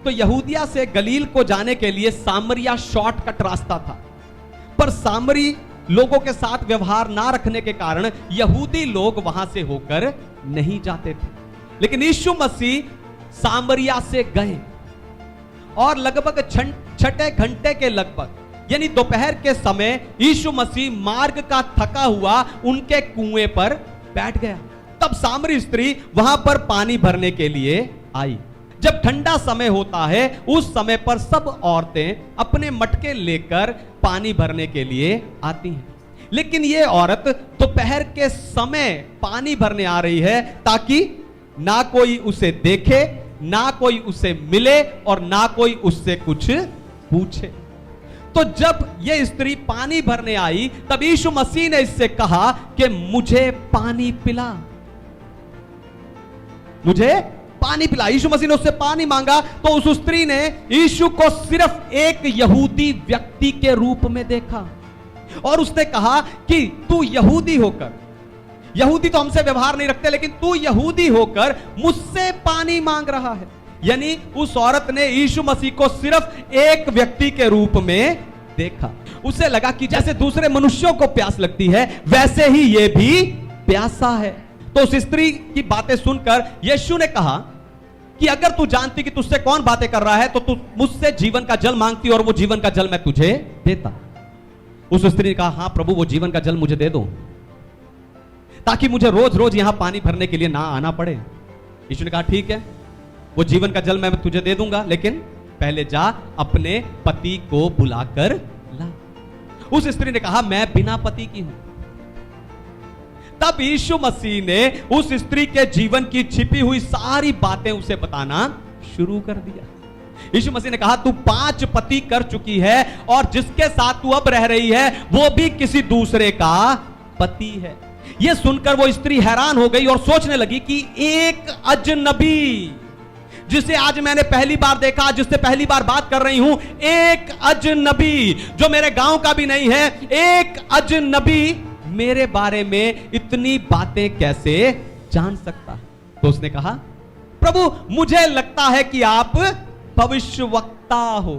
तो यहूदिया से गलील को जाने के लिए सामरिया शॉर्टकट रास्ता था, पर सामरी लोगों के साथ व्यवहार ना रखने के कारण यहूदी लोग वहां से होकर नहीं जाते थे। लेकिन यीशु मसीह सामरिया से गए और लगभग 6 घंटे के लगभग यानी दोपहर के समय यीशु मसीह मार्ग का थका हुआ उनके कुएं पर बैठ गया। तब सामरी स्त्री वहां पर पानी भरने के लिए आई। जब ठंडा समय होता है उस समय पर सब औरतें अपने मटके लेकर पानी भरने के लिए आती हैं, लेकिन ये औरत दोपहर के समय पानी भरने आ रही है ताकि ना कोई उसे देखे, ना कोई उसे मिले और ना कोई उससे कुछ पूछे। तो जब यह स्त्री पानी भरने आई तब यीशु मसीह ने इससे कहा कि मुझे पानी पिला, मुझे पानी पिला। यीशु मसीह ने उससे पानी मांगा तो उस स्त्री ने यीशु को सिर्फ एक यहूदी व्यक्ति के रूप में देखा और उसने कहा कि तू यहूदी होकर, यहूदी तो हमसे व्यवहार नहीं रखते, लेकिन तू यहूदी होकर मुझसे पानी मांग रहा है। यानी उस औरत ने यीशु मसीह को सिर्फ एक व्यक्ति के रूप में देखा। उसे लगा कि जैसे दूसरे मनुष्यों को प्यास लगती है वैसे ही यह भी प्यासा है। तो उस स्त्री की बातें सुनकर यीशु ने कहा कि अगर तू जानती कि तुझसे कौन बातें कर रहा है तो तू मुझसे जीवन का जल मांगती और वो जीवन का जल मैं तुझे देता। उस स्त्री ने कहा, हां प्रभु, वो जीवन का जल मुझे दे दो ताकि मुझे रोज रोज यहां पानी भरने के लिए ना आना पड़े। यीशु ने कहा, ठीक है, वो जीवन का जल मैं तुझे दे दूंगा, लेकिन पहले जा अपने पति को बुलाकर ला। उस स्त्री ने कहा, मैं बिना पति की हूं। तब यीशु मसीह ने उस स्त्री के जीवन की छिपी हुई सारी बातें उसे बताना शुरू कर दिया। यीशु मसीह ने कहा, तू 5 पति कर चुकी है और जिसके साथ तू अब रह रही है वो भी किसी दूसरे का पति है। यह सुनकर वो स्त्री हैरान हो गई और सोचने लगी कि एक अजनबी जिसे आज मैंने पहली बार देखा, जिससे पहली बार बात कर रही हूं, एक अजनबी जो मेरे गांव का भी नहीं है, एक अजनबी मेरे बारे में इतनी बातें कैसे जान सकता है? तो उसने कहा, प्रभु मुझे लगता है कि आप भविष्यवक्ता हो।